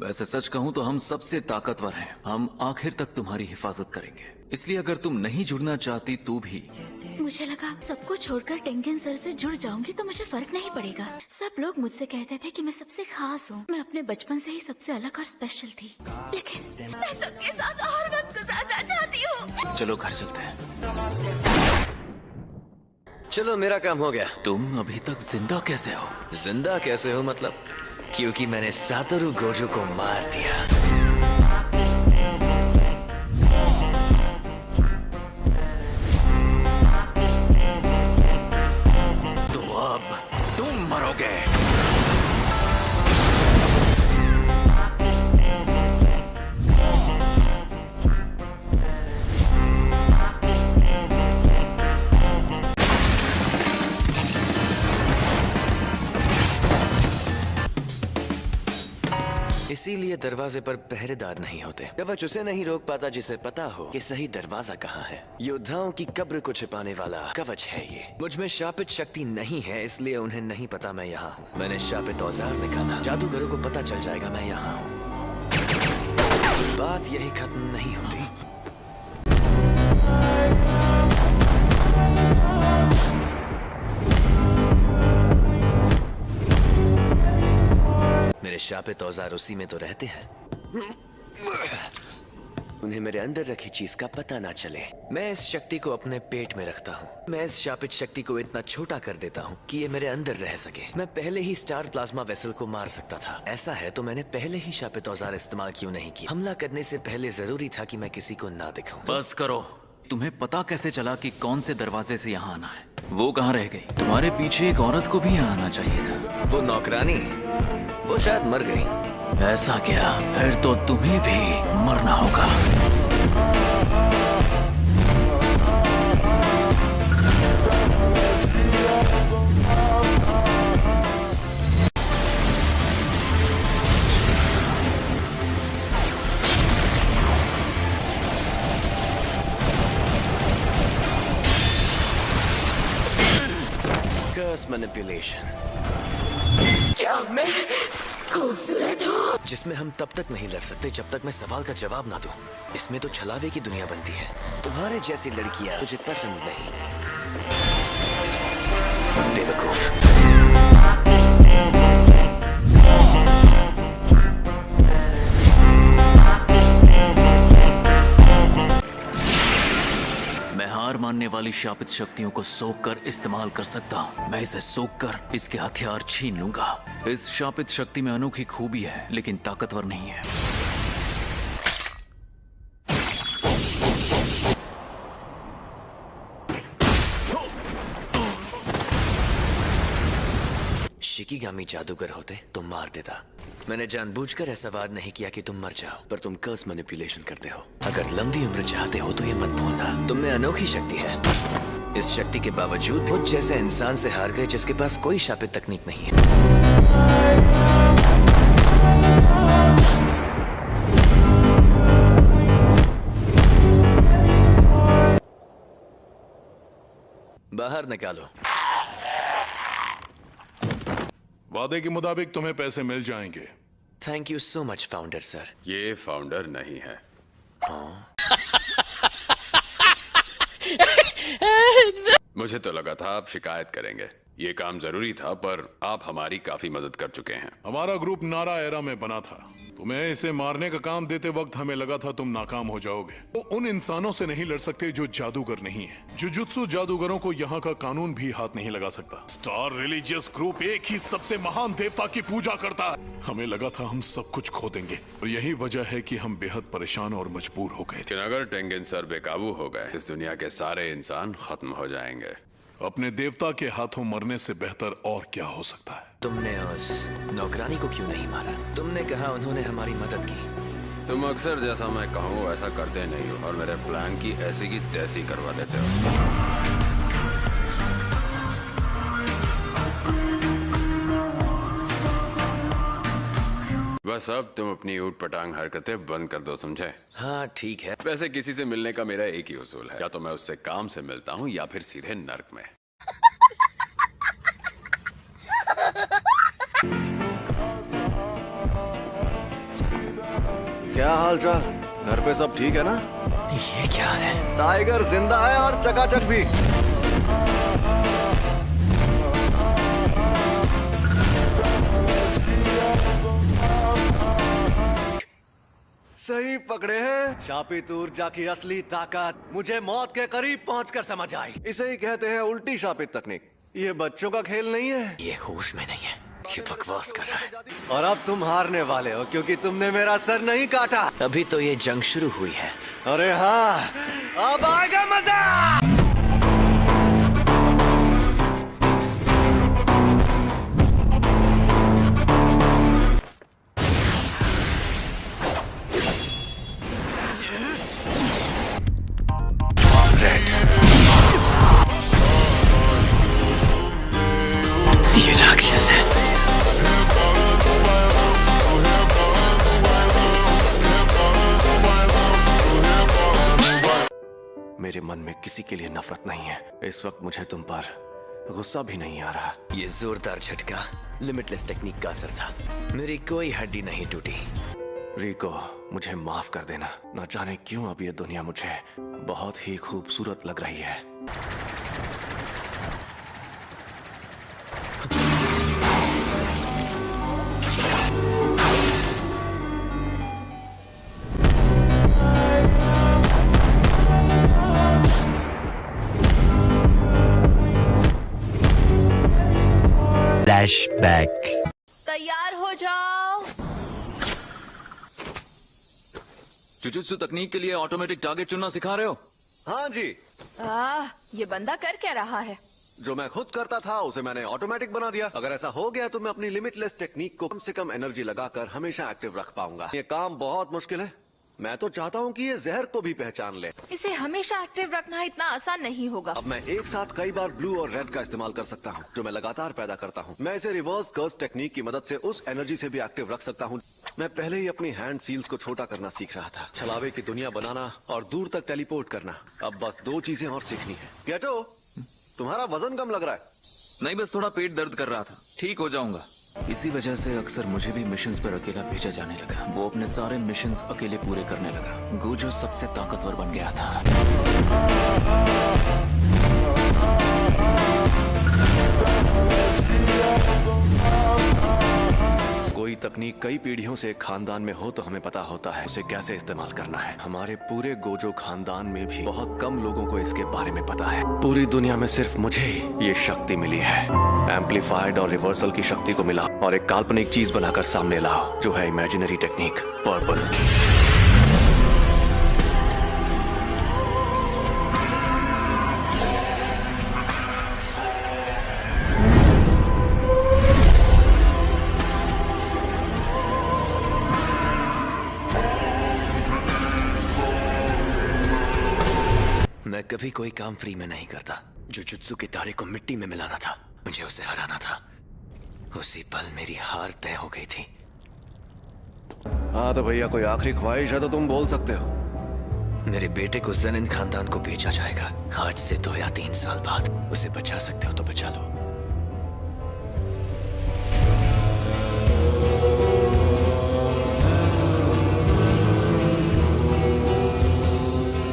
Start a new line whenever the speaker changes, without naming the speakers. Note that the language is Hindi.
वैसे सच कहूं तो हम सबसे ताकतवर हैं। हम आखिर तक तुम्हारी हिफाजत करेंगे। इसलिए अगर तुम नहीं जुड़ना चाहती तो भी।
मुझे लगा सबको छोड़कर टेंगन सर से जुड़ जाऊंगी तो मुझे फर्क नहीं पड़ेगा। सब लोग मुझसे कहते थे कि मैं सबसे खास हूँ। मैं अपने बचपन से ही सबसे अलग और स्पेशल थी, लेकिन मैं सबके साथ और वक्त गुजारना चाहती हूँ।
चलो घर चलते हैं।
चलो मेरा काम हो गया।
तुम अभी तक जिंदा कैसे हो?
जिंदा कैसे हो मतलब? क्योंकि मैंने सातोरु गोजो को मार दिया।
तो अब तुम मरोगे।
इसीलिए दरवाजे पर पहरेदार नहीं होते। कवच उसे नहीं रोक पाता जिसे पता हो कि सही दरवाजा कहाँ है। योद्धाओं की कब्र को छिपाने वाला कवच है ये। मुझ में शापित शक्ति नहीं है, इसलिए उन्हें नहीं पता मैं यहाँ हूँ। मैंने शापित औजार निकाला। जादूगरों को पता चल जाएगा मैं यहाँ हूँ। बात यही खत्म नहीं होती। मेरे शापित औजार उसी में तो रहते हैं। उन्हें मेरे अंदर रखी चीज का पता ना चले। मैं इस शक्ति को अपने पेट में रखता हूँ। मैं इस शापित शक्ति को इतना छोटा कर देता हूँ कि ये मेरे अंदर रह सके। मैं पहले ही स्टार प्लाज्मा वेसल को मार सकता था। ऐसा है तो मैंने पहले ही शापित औजार इस्तेमाल क्यों नहीं किया? हमला करने से पहले जरूरी था कि मैं किसी को ना दिखाऊं।
बस करो। तुम्हें पता कैसे चला कि कौन से दरवाजे से यहाँ आना है? वो कहाँ रह गई? तुम्हारे पीछे एक औरत को भी यहाँ आना चाहिए था।
वो नौकरानी, वो शायद मर गई।
ऐसा क्या? फिर तो तुम्हें भी मरना होगा।
कर्स मैनिपुलेशन।
क्या मैं खूबसूरत हूँ?
जिसमें हम तब तक नहीं लड़ सकते जब तक मैं सवाल का जवाब ना दूं। इसमें तो छलावे की दुनिया बनती है। तुम्हारे जैसी लड़कियां मुझे पसंद नहीं। बेवकूफ।
मैं हार मानने वाली शापित शक्तियों को सोख कर इस्तेमाल कर सकता हूँ। मैं इसे सोख कर इसके हथियार छीन लूंगा। इस शापित शक्ति में अनोखी खूबी है, लेकिन ताकतवर नहीं है।
शिकिगामी जादूगर होते तो मार देता। मैंने जानबूझकर ऐसा वार नहीं किया कि तुम मर जाओ, पर तुम कर्स मैनिपुलेशन करते हो। अगर लंबी उम्र चाहते हो तो ये मत भूलना, तुम में अनोखी शक्ति है। इस शक्ति के बावजूद मुझ जैसे इंसान से हार गए जिसके पास कोई शापित तकनीक नहीं है। बाहर निकालो।
वादे के मुताबिक तुम्हें पैसे मिल जाएंगे।
Thank you so much founder sir.
ये फाउंडर नहीं है।
हाँ?
मुझे तो लगा था आप शिकायत करेंगे। ये काम जरूरी था, पर आप हमारी काफी मदद कर चुके हैं।
हमारा ग्रुप नारा एरा में बना था। तुम्हें इसे मारने का काम देते वक्त हमें लगा था तुम नाकाम हो जाओगे। वो उन इंसानों से नहीं लड़ सकते जो जादूगर नहीं है। जुजुत्सु जादूगरों को यहाँ का कानून भी हाथ नहीं लगा सकता। स्टार रिलीजियस ग्रुप एक ही सबसे महान देवता की पूजा करता है। हमें लगा था हम सब कुछ खो देंगे, और यही वजह है कि हम बेहद परेशान और मजबूर हो गए थे।
लेकिन अगर टेंगन सर बेकाबू हो गए, इस दुनिया के सारे इंसान खत्म हो जाएंगे।
अपने देवता के हाथों मरने से बेहतर और क्या हो सकता है?
तुमने उस नौकरानी को क्यों नहीं मारा? तुमने कहा उन्होंने हमारी मदद की।
तुम अक्सर जैसा मैं कहूँ वैसा करते नहीं हो, और मेरे प्लान की ऐसी की तैसी करवा देते हो। बस अब तुम अपनी ऊट पटांग हरकतें बंद कर दो, समझे?
हाँ ठीक है।
वैसे किसी से मिलने का मेरा एक ही उसूल है, या तो मैं उससे काम से मिलता हूँ या फिर सीधे नर्क में।
क्या हाल चाल? घर पे सब ठीक है ना?
ये क्या है?
टाइगर जिंदा है और चकाचक भी। सही पकड़े हैं। शापित ऊर्जा की असली ताकत मुझे मौत के करीब पहुंचकर समझ आई। इसे ही कहते हैं उल्टी शापित तकनीक। ये बच्चों का खेल नहीं है।
ये होश में नहीं है, ये बकवास कर रहा है।
और अब तुम हारने वाले हो क्योंकि तुमने मेरा सर नहीं काटा।
अभी तो ये जंग शुरू हुई है।
अरे हाँ, अब आएगा मजा।
ये राक्षस है।
मेरे मन में किसी के लिए नफरत नहीं है। इस वक्त मुझे तुम पर गुस्सा भी नहीं आ रहा।
ये जोरदार झटका लिमिटलेस टेक्निक का असर था। मेरी कोई हड्डी नहीं टूटी।
रिको, मुझे माफ कर देना। न जाने क्यों अब ये दुनिया मुझे बहुत ही खूबसूरत लग रही है।
फ्लैशबैक।
तैयार हो जाओ।
जुजुत्सु तकनीक के लिए ऑटोमेटिक टारगेट चुनना सिखा रहे हो?
हाँ जी,
ये बंदा कर क्या रहा है?
जो मैं खुद करता था उसे मैंने ऑटोमेटिक बना दिया। अगर ऐसा हो गया तो मैं अपनी लिमिटलेस टेक्निक को कम से कम एनर्जी लगाकर हमेशा एक्टिव रख पाऊंगा। ये काम बहुत मुश्किल है। मैं तो चाहता हूँ कि ये जहर को भी पहचान ले।
इसे हमेशा एक्टिव रखना इतना आसान नहीं होगा।
अब मैं एक साथ कई बार ब्लू और रेड का इस्तेमाल कर सकता हूँ, जो मैं लगातार पैदा करता हूँ। मैं इसे रिवर्स कर्स टेक्निक की मदद से उस एनर्जी से भी एक्टिव रख सकता हूँ। मैं पहले ही अपनी हैंड सील्स को छोटा करना सीख रहा था, छलावे की दुनिया बनाना और दूर तक टेलीपोर्ट करना। अब बस 2 चीजें और सीखनी है। गेटो, तुम्हारा वजन कम लग रहा है।
नहीं, बस थोड़ा पेट दर्द कर रहा था। ठीक हो जाऊंगा। इसी वजह से अक्सर मुझे भी मिशंस पर अकेला भेजा जाने लगा। वो अपने सारे मिशंस अकेले पूरे करने लगा। गोजो सबसे ताकतवर बन गया था।
कोई तकनीक कई पीढ़ियों से एक खानदान में हो तो हमें पता होता है उसे कैसे इस्तेमाल करना है। हमारे पूरे गोजो खानदान में भी बहुत कम लोगों को इसके बारे में पता है। पूरी दुनिया में सिर्फ मुझे ही ये शक्ति मिली है। एम्पलीफाइड और रिवर्सल की शक्ति को मिला और एक काल्पनिक चीज बनाकर सामने लाओ, जो है इमेजिनरी टेक्निक पर्पल।
मैं कभी कोई काम फ्री में नहीं करता। जुजुत्सु के तारे को मिट्टी में मिलाना था, मुझे उसे हराना था। उसी पल मेरी हार तय हो गई थी।
हाँ तो भैया, कोई आखिरी ख्वाहिश है तो तुम बोल सकते हो।
मेरे बेटे को ज़ेनिन खानदान को बेचा जाएगा। आज से 2 या 3 साल बाद। उसे बचा सकते हो तो बचा लो।